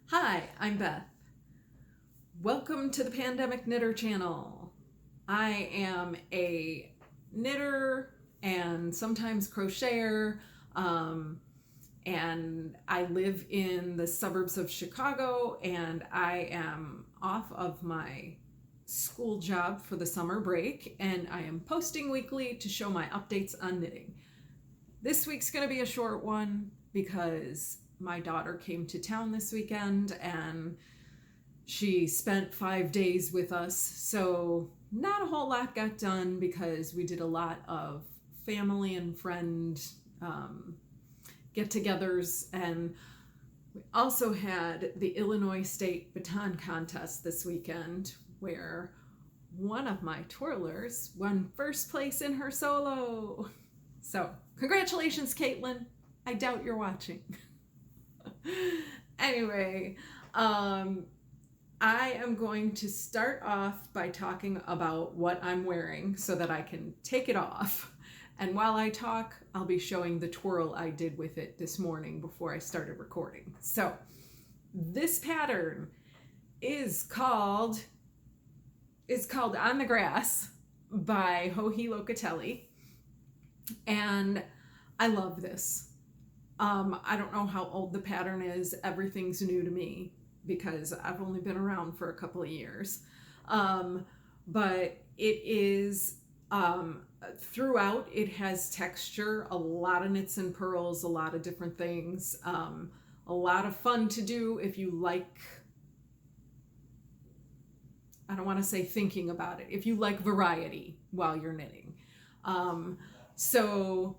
Hi, I'm Beth. Welcome to the PandemicKnittr channel. I am a knitter and sometimes crocheter, and I live in the suburbs of Chicago, and I am off of my school job for the summer break, and I am posting weekly to show my updates on knitting. This week's going to be a short one because my daughter came to town this weekend and she spent 5 days with us, so not a whole lot got done because we did a lot of family and friend get-togethers, and we also had the Illinois State Baton Contest this weekend where one of my twirlers won first place in her solo. So congratulations, Caitlin. I doubt you're watching. Anyway, I am going to start off by talking about what I'm wearing so that I can take it off. And while I talk, I'll be showing the twirl I did with it this morning before I started recording. So this pattern is called On the Grass by Locatelli. And I love this. I don't know how old the pattern is. Everything's new to me because I've only been around for a couple of years. But it is, throughout, it has texture, a lot of knits and purls, a lot of different things. A lot of fun to do if you like, I don't want to say thinking about it, if you like variety while you're knitting. So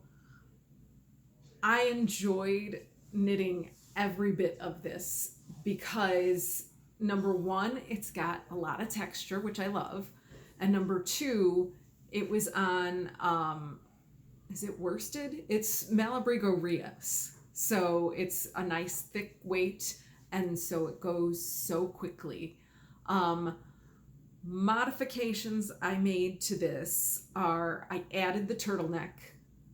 I enjoyed knitting every bit of this because number one, it's got a lot of texture, which I love. And number two, it was on, is it worsted? It's Malabrigo Rios. So it's a nice thick weight, and so it goes so quickly. Modifications I made to this are I added the turtleneck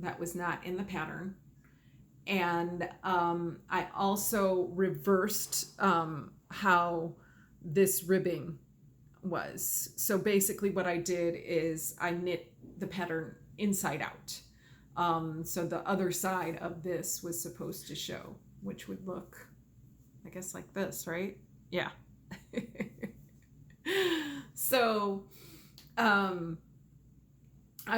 that was not in the pattern. And I also reversed how this ribbing was. So basically what I did is I knit the pattern inside out. So the other side of this was supposed to show, which would look, I guess, like this, right? Yeah. So I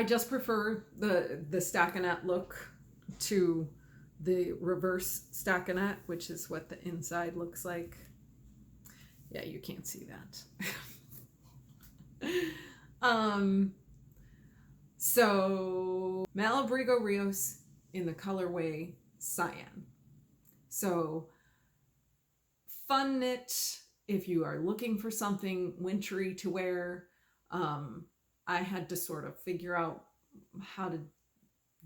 just prefer the stockinette look to the reverse stockinette, which is what the inside looks like. Yeah, you can't see that. So Malabrigo Rios in the colorway Cian. So fun knit if you are looking for something wintry to wear. I had to sort of figure out how to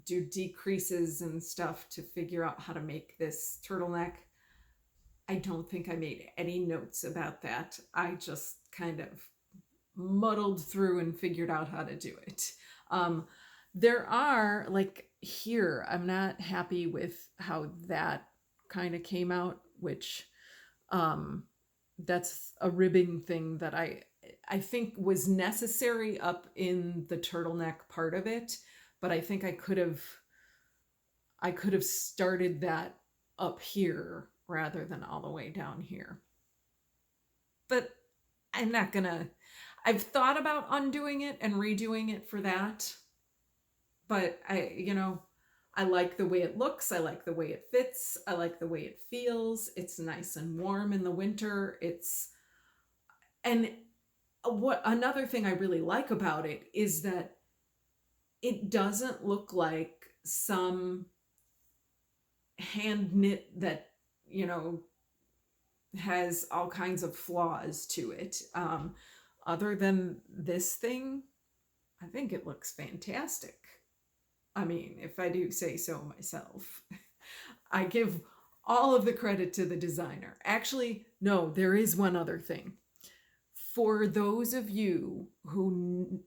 do decreases and stuff to figure out how to make this turtleneck. I don't think I made any notes about that. I just kind of muddled through and figured out how to do it. There are, like here, I'm not happy with how that kind of came out, which that's a ribbing thing that I think was necessary up in the turtleneck part of it. But I think I could have started that up here rather than all the way down here. But I'm not gonna, I've thought about undoing it and redoing it for that. But I like the way it looks. I like the way it fits. I like the way it feels. It's nice and warm in the winter. And what another thing I really like about it is that it doesn't look like some hand knit that, has all kinds of flaws to it. Other than this thing, I think it looks fantastic. I mean, if I do say so myself. I give all of the credit to the designer. Actually, no, there is one other thing. For those of you who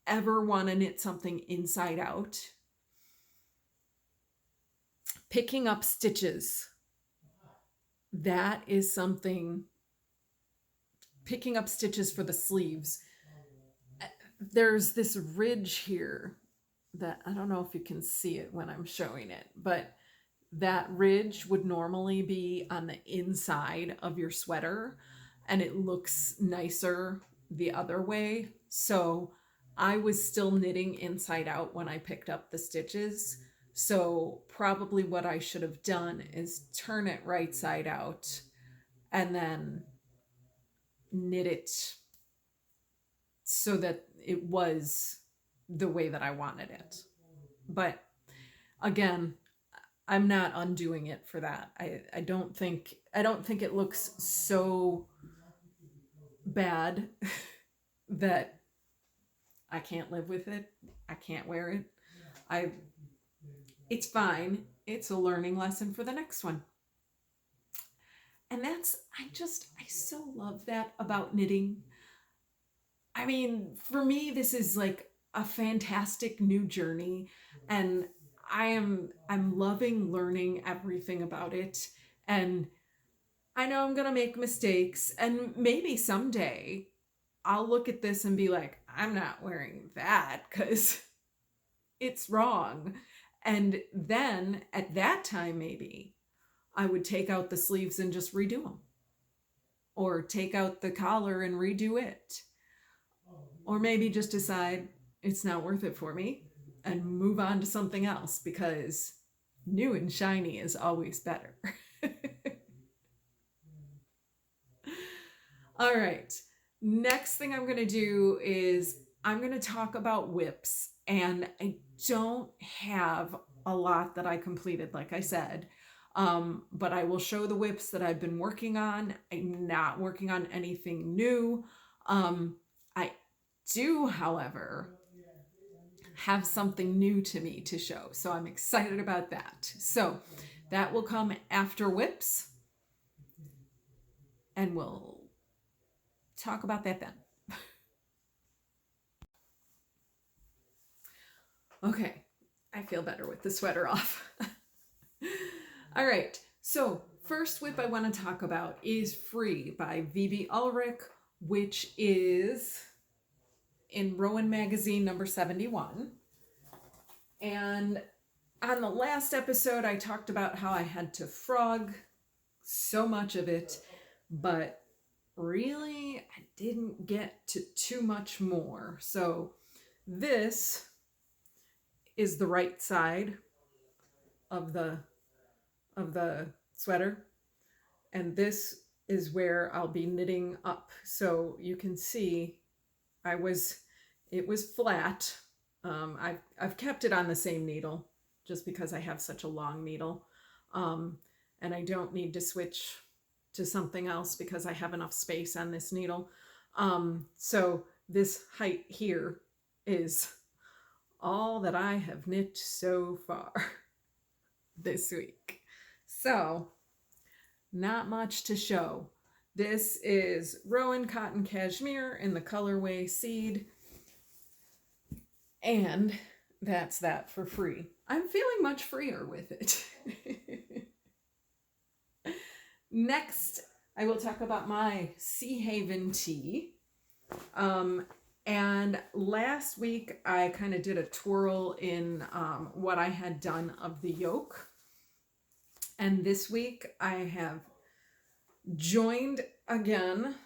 ever want to knit something inside out, picking up stitches that is something, picking up stitches for the sleeves. There's this ridge here that I don't know if you can see it when I'm showing it, but that ridge would normally be on the inside of your sweater, and it looks nicer the other way. So I was still knitting inside out when I picked up the stitches. So probably what I should have done is turn it right side out and then knit it so that it was the way that I wanted it. But again, I'm not undoing it for that. I don't think it looks so bad that I can't live with it. I can't wear it. It's fine. It's a learning lesson for the next one. And I so love that about knitting. I mean, for me, this is like a fantastic new journey, and I'm loving learning everything about it. And I know I'm gonna make mistakes, and maybe someday I'll look at this and be like, I'm not wearing that because it's wrong. And then at that time, maybe I would take out the sleeves and just redo them, or take out the collar and redo it, or maybe just decide it's not worth it for me and move on to something else, because new and shiny is always better. All right, next thing I'm going to do is I'm going to talk about whips, and I don't have a lot that I completed, like I said, but I will show the whips that I've been working on. I'm not working on anything new. I do, however, have something new to me to show, so I'm excited about that. So that will come after whips, and we'll talk about that then. Okay, I feel better with the sweater off. All right, so first whip I want to talk about is Free by VB Ulrik, which is in Rowan magazine number 71. And on the last episode, I talked about how I had to frog so much of it, but really I didn't get to too much more. So this is the right side of the sweater, and this is where I'll be knitting up. So you can see it was flat. I've kept it on the same needle just because I have such a long needle, and I don't need to switch to something else because I have enough space on this needle. So this height here is all that I have knit so far this week. So not much to show. This is Rowan Cotton Cashmere in the colorway Seed. And that's that for Free. I'm feeling much freer with it. Next, I will talk about my Sea Haven tee. And last week, I kind of did a twirl in what I had done of the yoke. And this week, I have joined again.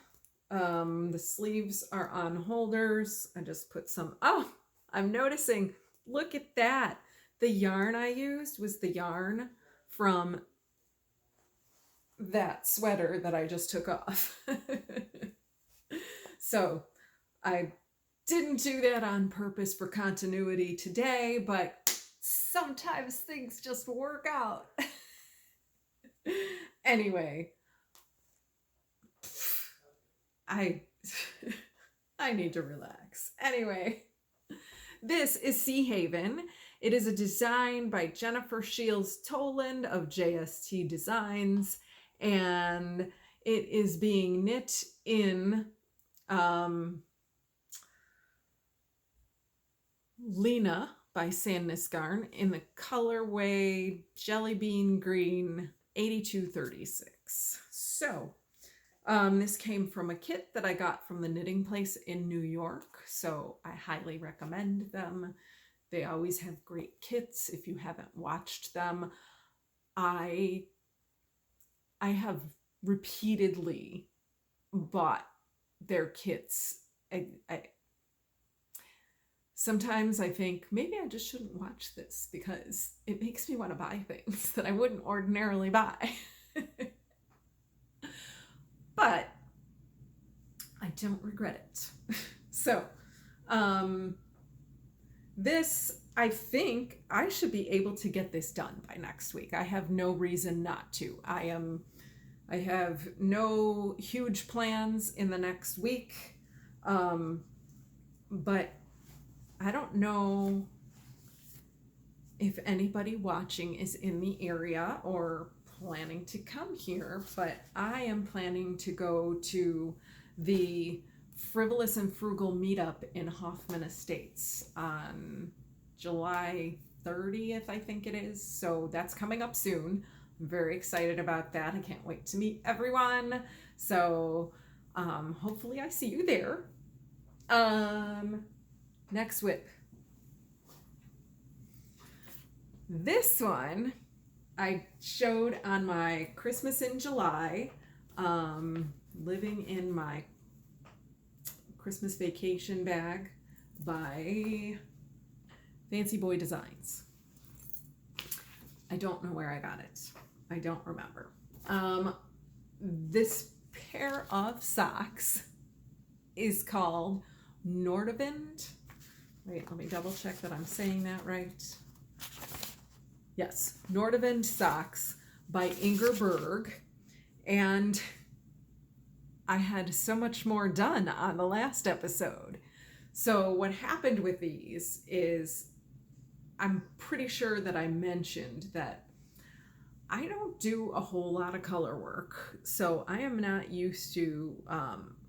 The sleeves are on holders. I just put some, I'm noticing, look at that. The yarn I used was the yarn from that sweater that I just took off. So I didn't do that on purpose for continuity today, but sometimes things just work out. Anyway, I need to relax. Anyway, this is Sea Haven. It is a design by Jennifer Shiels Toland of JST Designs, and it is being knit in Lena by Sandnes Garn in the colorway Jellybean Green 8236. sticks. So this came from a kit that I got from the knitting place in New York, so I highly recommend them. They always have great kits. If you haven't watched them, I have repeatedly bought their kits. Sometimes I think maybe I just shouldn't watch this because it makes me want to buy things that I wouldn't ordinarily buy. But I don't regret it. So this, I think I should be able to get this done by next week. I have no reason not to. I have no huge plans in the next week, but I don't know if anybody watching is in the area or planning to come here, but I am planning to go to the Frivolous and Frugal meetup in Hoffman Estates on July 30th, I think it is. So that's coming up soon. I'm very excited about that. I can't wait to meet everyone. So hopefully I see you there. Next whip. This one I showed on my Christmas in July, living in my Christmas vacation bag by Fancy Boy Designs. I don't know where I got it. I don't remember. This pair of socks is called Nordavind. Wait, let me double check that I'm saying that right. Yes, Nordavind socks by Inger Berg. And I had so much more done on the last episode. So what happened with these is I'm pretty sure that I mentioned that I don't do a whole lot of color work. So I am not used to,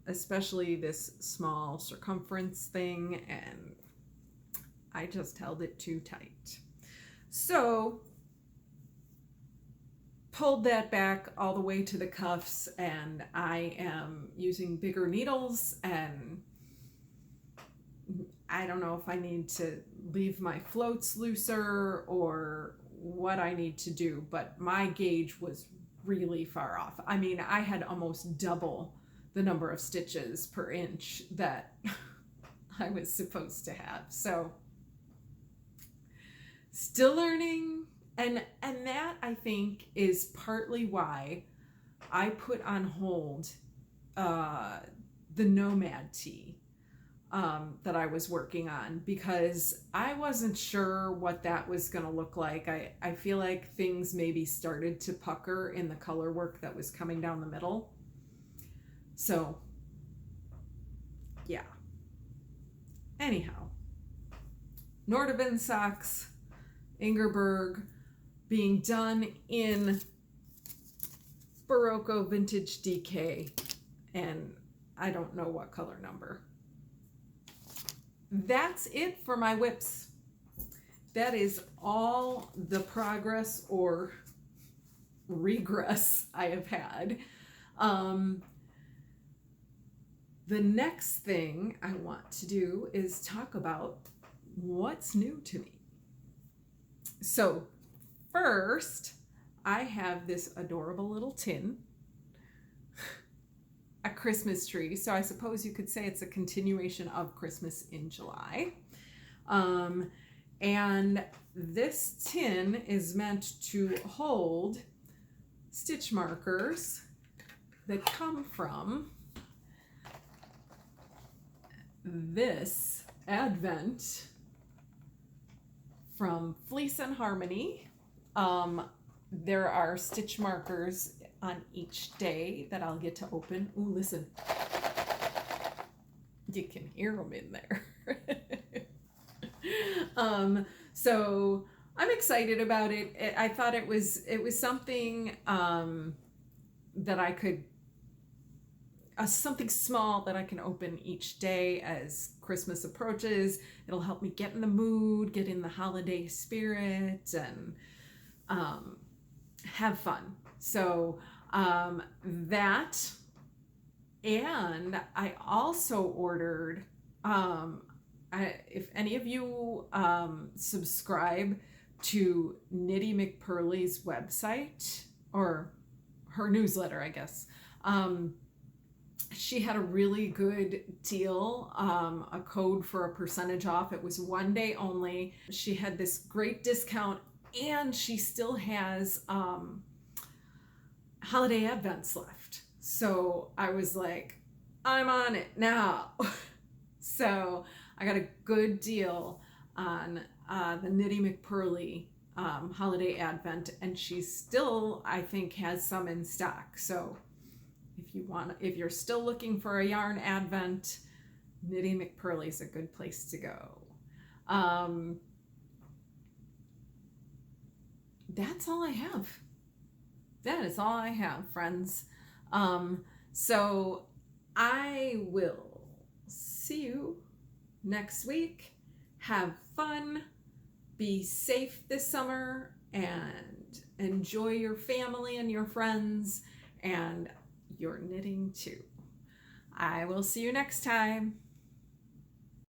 especially this small circumference thing, and I just held it too tight. So pulled that back all the way to the cuffs, and I am using bigger needles, and I don't know if I need to leave my floats looser or what I need to do, but my gauge was really far off. I mean, I had almost double the number of stitches per inch that I was supposed to have. So still learning, and that I think is partly why I put on hold the Nomad tee that I was working on, because I wasn't sure what that was going to look like. I feel like things maybe started to pucker in the color work that was coming down the middle. So yeah. Anyhow, Nordavind socks, Ingerberg, being done in Barocco Vintage DK, and I don't know what color number. That's it for my whips. That is all the progress or regress I have had. The next thing I want to do is talk about what's new to me. So first, I have this adorable little tin, a Christmas tree. So I suppose you could say it's a continuation of Christmas in July. And this tin is meant to hold stitch markers that come from this advent from Fleece and Harmony. There are stitch markers on each day that I'll get to open. Ooh, listen. You can hear them in there. So I'm excited about it. I thought it was something that I could, something small that I can open each day as Christmas approaches. It'll help me get in the mood, get in the holiday spirit, and have fun. So That, and I also ordered, if any of you subscribe to Knitty McPurley's website, or her newsletter, I guess, she had a really good deal, a code for a percentage off. It was 1 day only. She had this great discount, and she still has holiday advents left. So I was like, I'm on it now. So I got a good deal on the Knitty McPurley holiday advent, and she still, I think, has some in stock. So if you're still looking for a yarn advent, Knitty McPurley is a good place to go. That's all I have. That is all I have, friends. So I will see you next week. Have fun, be safe this summer, and enjoy your family and your friends and your knitting too. I will see you next time.